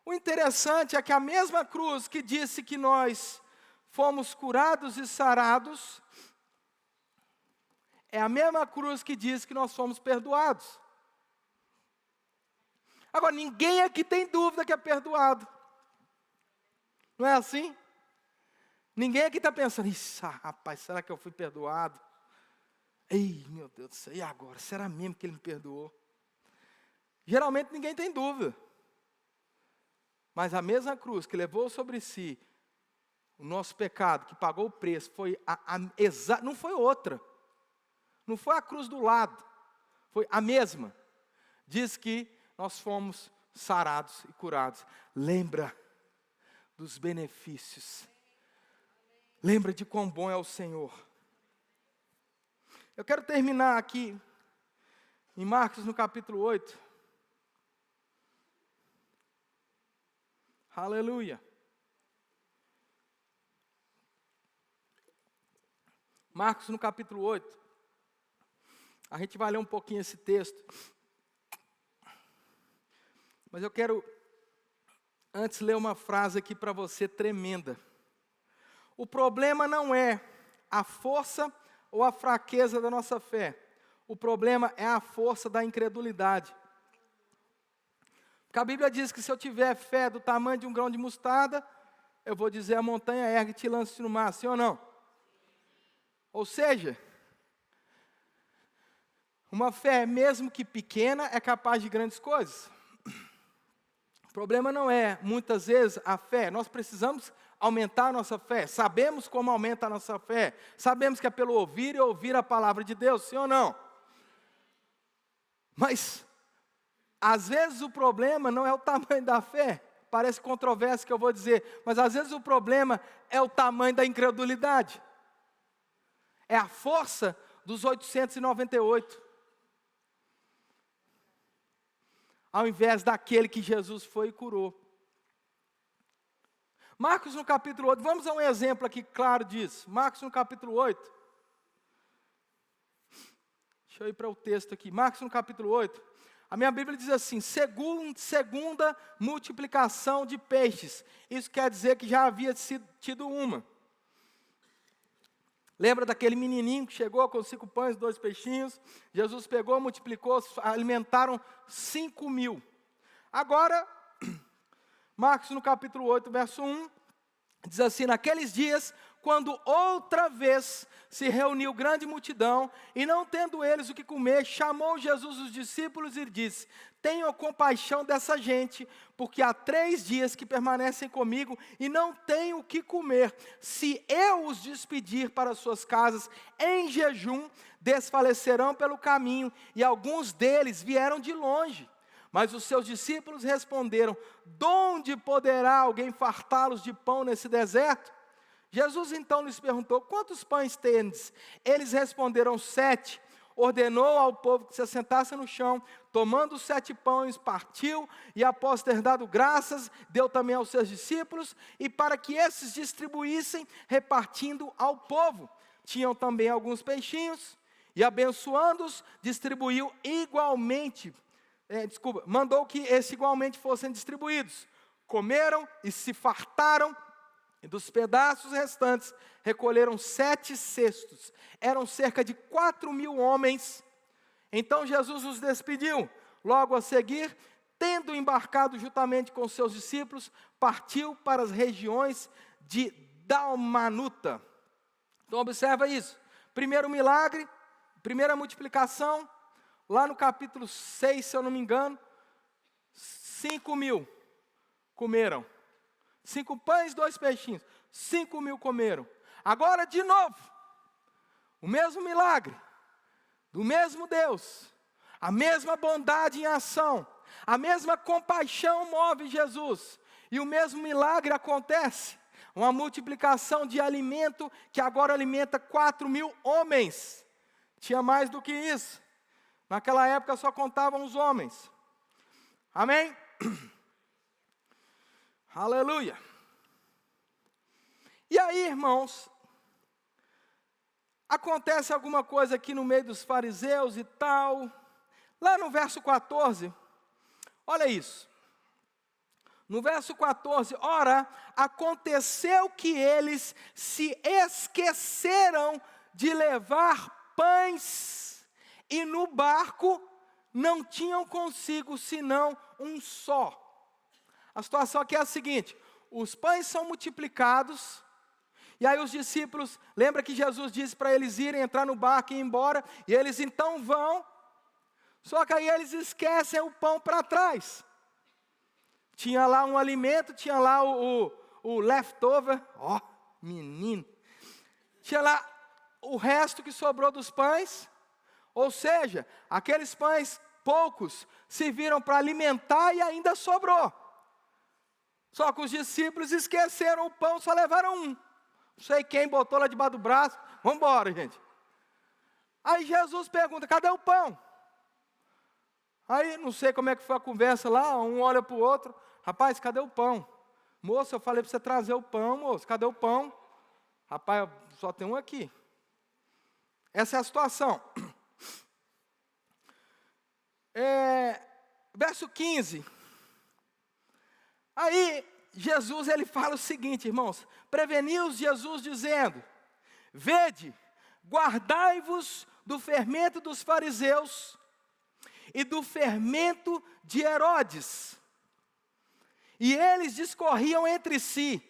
O interessante é que a mesma cruz que disse que nós fomos curados e sarados, é a mesma cruz que diz que nós fomos perdoados. Agora, ninguém aqui tem dúvida que é perdoado. Não é assim? Ninguém aqui está pensando, rapaz, será que eu fui perdoado? Ei, meu Deus do céu, e agora? Será mesmo que Ele me perdoou? Geralmente ninguém tem dúvida. Mas a mesma cruz que levou sobre si o nosso pecado, que pagou o preço, foi não foi outra. Não foi a cruz do lado, foi a mesma. Diz que nós fomos sarados e curados. Lembra dos benefícios. Lembra de quão bom é o Senhor. Eu quero terminar aqui, em Marcos no capítulo 8. Aleluia. Marcos no capítulo 8. A gente vai ler um pouquinho esse texto. Mas eu quero, antes, ler uma frase aqui para você tremenda. O problema não é a força ou a fraqueza da nossa fé. O problema é a força da incredulidade. Porque a Bíblia diz que se eu tiver fé do tamanho de um grão de mostarda, eu vou dizer a montanha, ergue-te e lance-te no mar, sim ou não? Ou seja, Uma fé, mesmo que pequena, é capaz de grandes coisas. O problema não é, muitas vezes, a fé. Nós precisamos aumentar a nossa fé. Sabemos como aumenta a nossa fé. Sabemos que é pelo ouvir e ouvir a palavra de Deus, sim ou não? Mas, às vezes o problema não é o tamanho da fé. Parece controverso que eu vou dizer, mas às vezes o problema é o tamanho da incredulidade. É a força dos 898. Ao invés daquele que Jesus foi e curou. Marcos no capítulo 8, vamos a um exemplo aqui claro disso. Marcos no capítulo 8. Deixa eu ir para o texto aqui. Marcos no capítulo 8. A minha Bíblia diz assim, segunda multiplicação de peixes. Isso quer dizer que já havia tido uma. Lembra daquele menininho que chegou com 5 pães e 2 peixinhos? Jesus pegou, multiplicou, alimentaram 5.000. Agora, Marcos no capítulo 8, verso 1, diz assim, naqueles dias, quando outra vez se reuniu grande multidão, e não tendo eles o que comer, chamou Jesus os discípulos e disse, tenham compaixão dessa gente, porque há 3 dias que permanecem comigo e não têm o que comer. Se eu os despedir para suas casas em jejum, desfalecerão pelo caminho, e alguns deles vieram de longe. Mas os seus discípulos responderam, de onde poderá alguém fartá-los de pão nesse deserto? Jesus então lhes perguntou, quantos pães tendes? Eles responderam, 7. Ordenou ao povo que se assentasse no chão, tomando os 7 pães, partiu, e após ter dado graças, deu também aos seus discípulos, e para que esses distribuíssem, repartindo ao povo. Tinham também alguns peixinhos, e abençoando-os, distribuiu igualmente, mandou que esses igualmente fossem distribuídos. Comeram e se fartaram, e dos pedaços restantes, recolheram 7 cestos. Eram cerca de 4.000 homens. Então Jesus os despediu. Logo a seguir, tendo embarcado juntamente com seus discípulos, partiu para as regiões de Dalmanuta. Então observa isso. Primeiro milagre, primeira multiplicação, lá no capítulo 6, se eu não me engano, 5.000 comeram. 5 pães, 2 peixinhos. 5.000 comeram. Agora, de novo, o mesmo milagre, do mesmo Deus, a mesma bondade em ação, a mesma compaixão move Jesus, e o mesmo milagre acontece, uma multiplicação de alimento, que agora alimenta 4.000 homens, tinha mais do que isso, naquela época só contavam os homens, amém? Aleluia. E aí, irmãos, acontece alguma coisa aqui no meio dos fariseus e tal. Lá no verso 14, olha isso. No verso 14, ora, aconteceu que eles se esqueceram de levar pães, e no barco não tinham consigo senão um só. A situação aqui é a seguinte, os pães são multiplicados, e aí os discípulos, lembra que Jesus disse para eles irem, entrar no barco e ir embora, e eles então vão, só que aí eles esquecem o pão para trás. Tinha lá um alimento, tinha lá o leftover, ó, menino, tinha lá o resto que sobrou dos pães, ou seja, aqueles pães, poucos, serviram para alimentar e ainda sobrou. Só que os discípulos esqueceram o pão, só levaram um. Não sei quem botou lá debaixo do braço. Vamos embora, gente. Aí Jesus pergunta, cadê o pão? Aí, não sei como é que foi a conversa lá, um olha para o outro. Rapaz, cadê o pão? Moço, eu falei para você trazer o pão, moço. Cadê o pão? Rapaz, só tem um aqui. Essa é a situação. Verso 15. Aí, Jesus, ele fala o seguinte, irmãos. Preveniu-os Jesus dizendo, vede, guardai-vos do fermento dos fariseus e do fermento de Herodes. E eles discorriam entre si,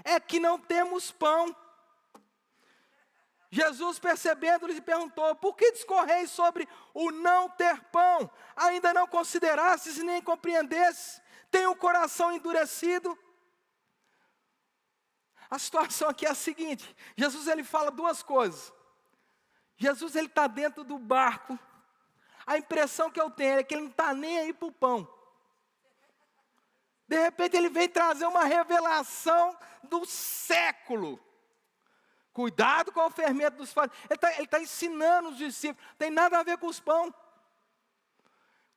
é que não temos pão. Jesus, percebendo, lhe perguntou: por que discorreis sobre o não ter pão? Ainda não considerastes e nem compreendestes? Tem o coração endurecido? A situação aqui é a seguinte: Jesus, ele fala duas coisas. Jesus, ele está dentro do barco. A impressão que eu tenho é que ele não está nem aí para o pão. De repente ele vem trazer uma revelação do século. Cuidado com o fermento dos fariseus. Ele está ensinando os discípulos. Não tem nada a ver com os pão.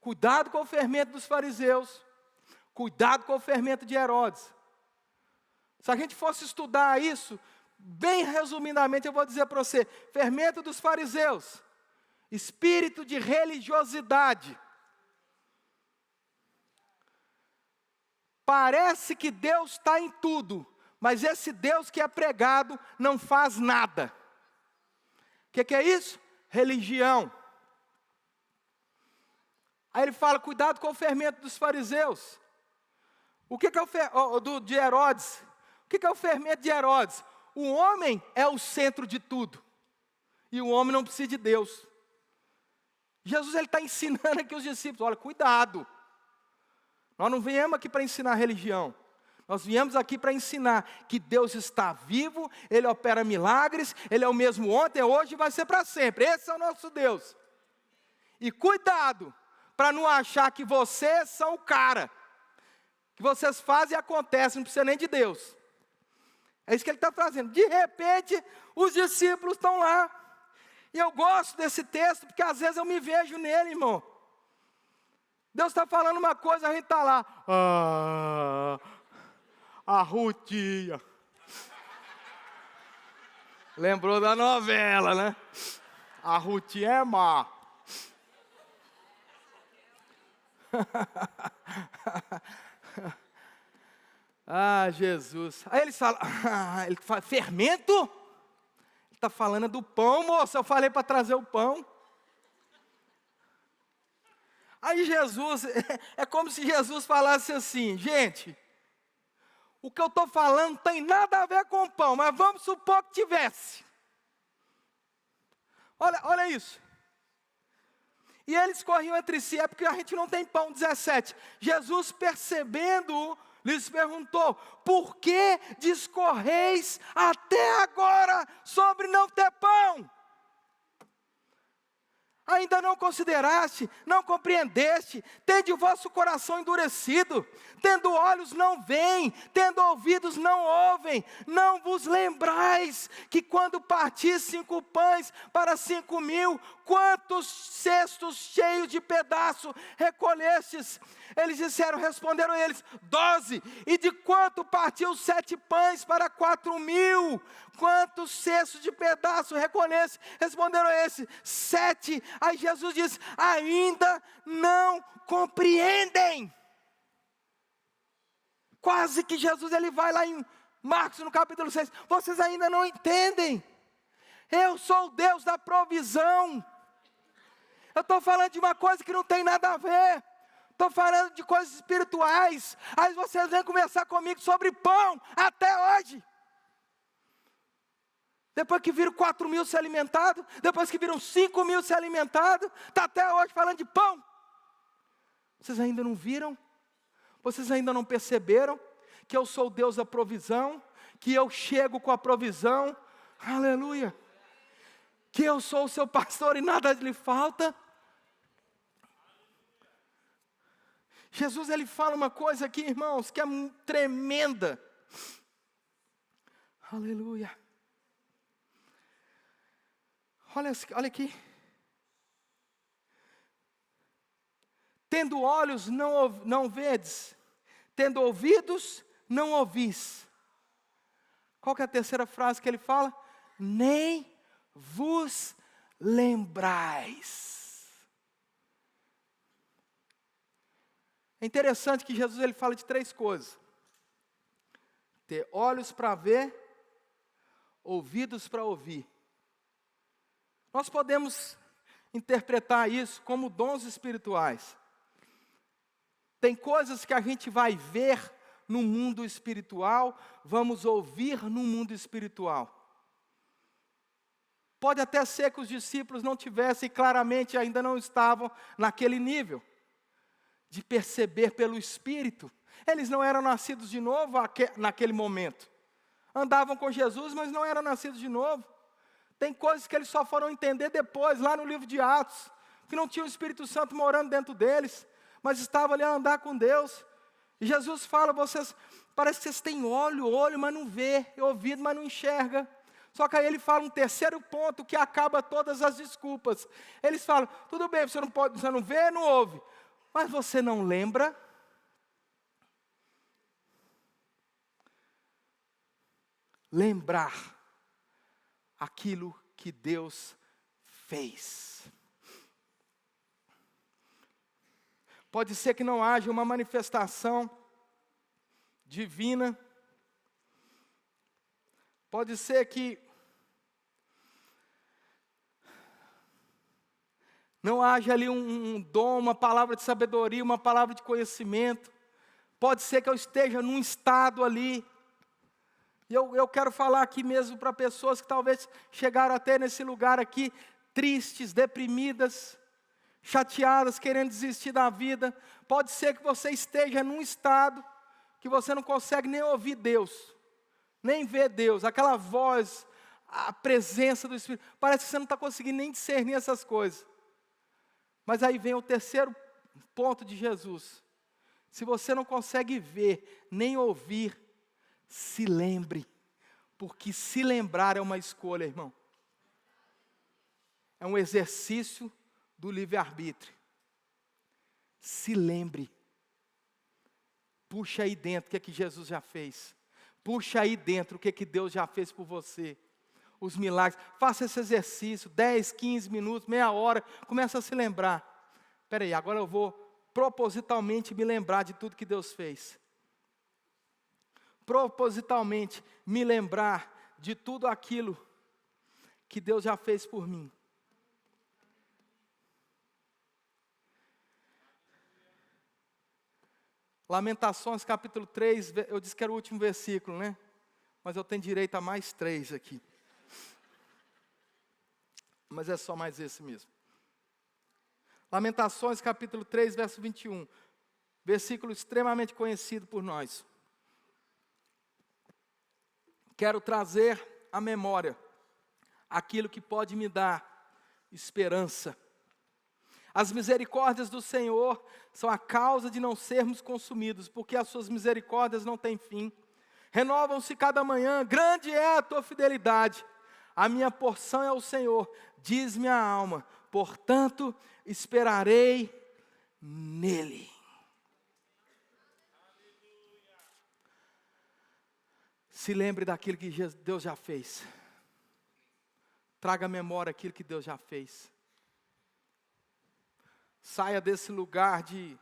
Cuidado com o fermento dos fariseus. Cuidado com o fermento de Herodes. Se a gente fosse estudar isso, bem resumidamente eu vou dizer para você: fermento dos fariseus, espírito de religiosidade. Parece que Deus está em tudo, mas esse Deus que é pregado não faz nada. O que é isso? Religião. Aí ele fala: cuidado com o fermento dos fariseus. O que é o de Herodes? O que é o fermento de Herodes? O homem é o centro de tudo, e o homem não precisa de Deus. Jesus, ele está ensinando aqui os discípulos: olha, cuidado. Nós não viemos aqui para ensinar religião. Nós viemos aqui para ensinar que Deus está vivo, Ele opera milagres, Ele é o mesmo ontem, hoje e vai ser para sempre. Esse é o nosso Deus. E cuidado, para não achar que vocês são o cara. Que vocês fazem e acontece, não precisa nem de Deus. É isso que ele está fazendo. De repente, os discípulos estão lá. E eu gosto desse texto, porque às vezes eu me vejo nele, irmão. Deus está falando uma coisa, a gente está lá. A Rutinha. Lembrou da novela, né? A Rutinha é má. Ah, Jesus. Aí ele fala, fermento? Ele está falando do pão, moça. Eu falei para trazer o pão. Aí Jesus, é como se Jesus falasse assim: gente, o que eu estou falando não tem nada a ver com pão, mas vamos supor que tivesse. Olha isso. E eles corriam entre si, é porque a gente não tem pão. 17. Jesus, percebendo, lhes perguntou: por que discorreis até agora sobre não ter pão? Ainda não consideraste, não compreendeste, tende o vosso coração endurecido, tendo olhos não veem, tendo ouvidos não ouvem, não vos lembrais que quando partis 5 pães para 5.000, quantos cestos cheios de pedaço recolhestes? Eles disseram, responderam eles, 12, e de quanto partiu 7 pães para 4.000? Quantos cestos de pedaço recolhesse? Responderam esses, 7. Aí Jesus diz, ainda não compreendem. Quase que Jesus ele vai lá em Marcos no capítulo 6, vocês ainda não entendem. Eu sou o Deus da provisão. Eu estou falando de uma coisa que não tem nada a ver. Estou falando de coisas espirituais. Aí vocês vêm conversar comigo sobre pão até hoje. Depois que viram 4.000 se alimentados, depois que viram 5.000 se alimentados, está até hoje falando de pão. Vocês ainda não viram? Vocês ainda não perceberam que eu sou o Deus da provisão? Que eu chego com a provisão? Aleluia! Que eu sou o seu pastor e nada lhe falta? Jesus ele fala uma coisa aqui, irmãos, que é tremenda. Aleluia! Olha aqui. Tendo olhos, não vedes. Tendo ouvidos, não ouvis. Qual que é a terceira frase que ele fala? Nem vos lembrais. É interessante que Jesus ele fala de 3 coisas. Ter olhos para ver, ouvidos para ouvir. Nós podemos interpretar isso como dons espirituais. Tem coisas que a gente vai ver no mundo espiritual, vamos ouvir no mundo espiritual. Pode até ser que os discípulos não tivessem, claramente ainda não estavam naquele nível de perceber pelo Espírito. Eles não eram nascidos de novo naquele momento. Andavam com Jesus, mas não eram nascidos de novo. Tem coisas que eles só foram entender depois, lá no livro de Atos, que não tinha o Espírito Santo morando dentro deles, mas estavam ali a andar com Deus. E Jesus fala, parece que vocês têm olho, mas não vê, e ouvido, mas não enxerga. Só que aí ele fala um terceiro ponto que acaba todas as desculpas. Eles falam, tudo bem, você não vê, não ouve, mas você não lembra? Lembrar aquilo que Deus fez. Pode ser que não haja uma manifestação divina. Pode ser que não haja ali um dom, uma palavra de sabedoria, uma palavra de conhecimento. Pode ser que eu esteja num estado ali. E eu quero falar aqui mesmo para pessoas que talvez chegaram até nesse lugar aqui, tristes, deprimidas, chateadas, querendo desistir da vida. Pode ser que você esteja num estado que você não consegue nem ouvir Deus, nem ver Deus, aquela voz, a presença do Espírito. Parece que você não está conseguindo nem discernir essas coisas. Mas aí vem o terceiro ponto de Jesus. Se você não consegue ver, nem ouvir, se lembre. Porque se lembrar é uma escolha, irmão. É um exercício do livre-arbítrio. Se lembre. Puxa aí dentro o que é que Jesus já fez. Puxa aí dentro o que Deus já fez por você. Os milagres. Faça esse exercício, 10, 15 minutos, meia hora. Começa a se lembrar. Espera aí, agora eu vou propositalmente me lembrar de tudo que Deus fez. Propositalmente me lembrar de tudo aquilo que Deus já fez por mim. Lamentações capítulo 3, eu disse que era o último versículo, né? Mas eu tenho direito a mais 3 aqui. Mas é só mais esse mesmo. Lamentações capítulo 3, verso 21. Versículo extremamente conhecido por nós. Quero trazer à memória aquilo que pode me dar esperança. As misericórdias do Senhor são a causa de não sermos consumidos, porque as suas misericórdias não têm fim. Renovam-se cada manhã, grande é a tua fidelidade. A minha porção é o Senhor, diz minha alma, portanto esperarei nele. Se lembre daquilo que Deus já fez. Traga à memória aquilo que Deus já fez. Saia desse lugar de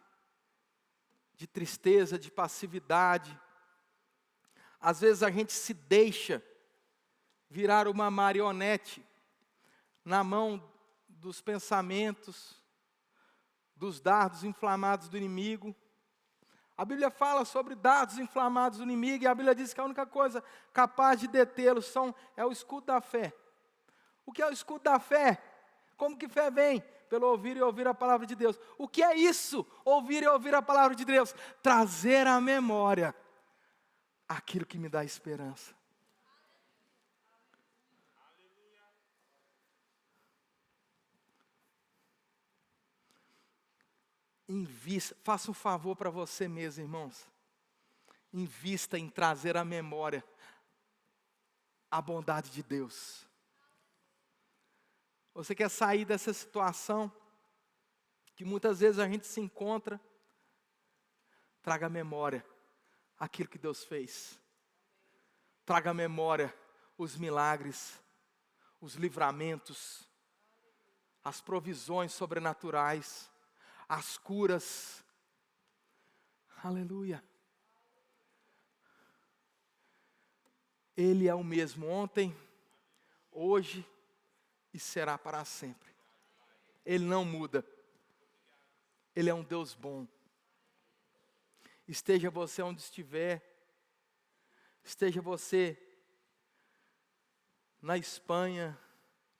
tristeza, de passividade. Às vezes a gente se deixa virar uma marionete na mão dos pensamentos, dos dardos inflamados do inimigo. A Bíblia fala sobre dardos inflamados do inimigo, e a Bíblia diz que a única coisa capaz de detê-los é o escudo da fé. O que é o escudo da fé? Como que fé vem? Pelo ouvir e ouvir a palavra de Deus. O que é isso? Ouvir e ouvir a palavra de Deus. Trazer à memória aquilo que me dá esperança. Invista, faça um favor para você mesmo, irmãos. Invista em trazer à memória a bondade de Deus. Você quer sair dessa situação que muitas vezes a gente se encontra? Traga à memória aquilo que Deus fez. Traga à memória os milagres, os livramentos, as provisões sobrenaturais, as curas. Aleluia. Ele é o mesmo ontem, hoje e será para sempre. Ele não muda. Ele é um Deus bom. Esteja você onde estiver, esteja você na Espanha,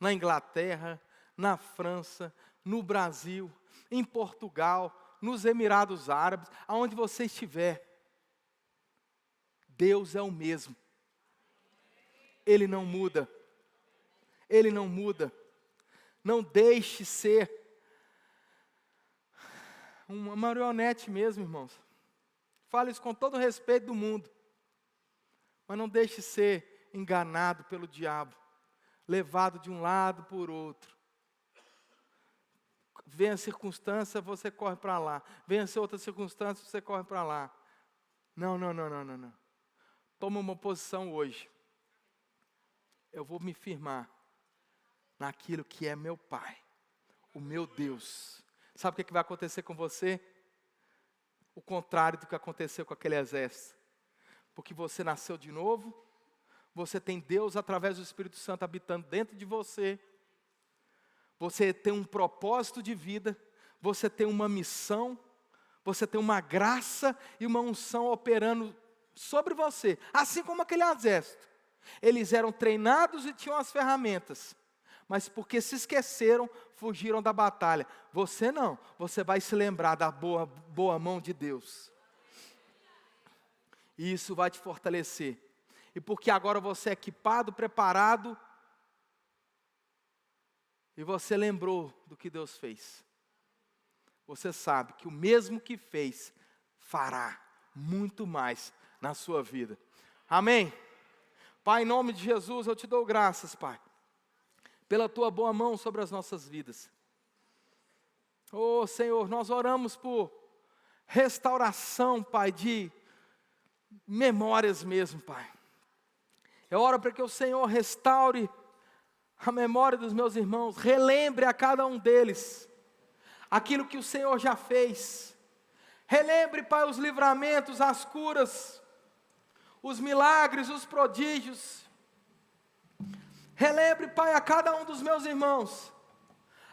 na Inglaterra, na França, no Brasil, em Portugal, nos Emirados Árabes, aonde você estiver. Deus é o mesmo. Ele não muda. Ele não muda. Não deixe ser uma marionete mesmo, irmãos. Falo isso com todo o respeito do mundo. Mas não deixe ser enganado pelo diabo, levado de um lado por outro. Vem a circunstância, você corre para lá. Vem a outra circunstância, você corre para lá. Não. Toma uma posição hoje. Eu vou me firmar naquilo que é meu Pai, o meu Deus. Sabe o que vai acontecer com você? O contrário do que aconteceu com aquele exército. Porque você nasceu de novo, você tem Deus através do Espírito Santo habitando dentro de você. Você tem um propósito de vida, você tem uma missão, você tem uma graça e uma unção operando sobre você. Assim como aquele exército. Eles eram treinados e tinham as ferramentas. Mas porque se esqueceram, fugiram da batalha. Você não, você vai se lembrar da boa mão de Deus. E isso vai te fortalecer. E porque agora você é equipado, preparado, e você lembrou do que Deus fez. Você sabe que o mesmo que fez, fará muito mais na sua vida. Amém? Pai, em nome de Jesus, eu te dou graças, Pai, pela tua boa mão sobre as nossas vidas. Oh, Senhor, nós oramos por restauração, Pai, de memórias mesmo, Pai. Eu oro para que o Senhor restaure a memória dos meus irmãos, relembre a cada um deles aquilo que o Senhor já fez. Relembre, Pai, os livramentos, as curas, os milagres, os prodígios. Relembre, Pai, a cada um dos meus irmãos.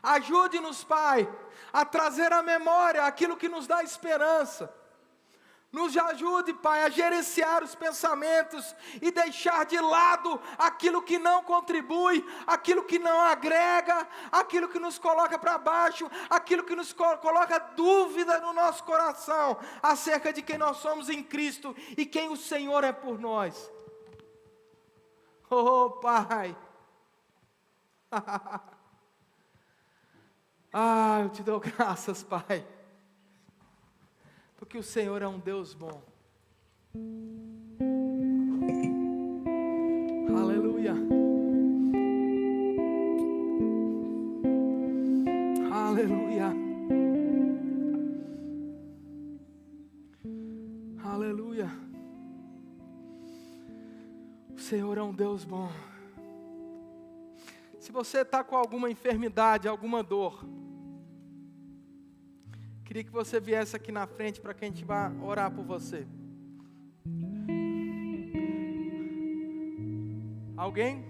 Ajude-nos, Pai, a trazer à memória aquilo que nos dá esperança. Nos ajude, Pai, a gerenciar os pensamentos e deixar de lado aquilo que não contribui, aquilo que não agrega, aquilo que nos coloca para baixo, aquilo que nos coloca dúvida no nosso coração acerca de quem nós somos em Cristo e quem o Senhor é por nós. Oh, Pai. Eu te dou graças, Pai. Porque o Senhor é um Deus bom. Aleluia. Aleluia. Aleluia. O Senhor é um Deus bom. Se você está com alguma enfermidade, alguma dor, queria que você viesse aqui na frente para que a gente vá orar por você. Alguém?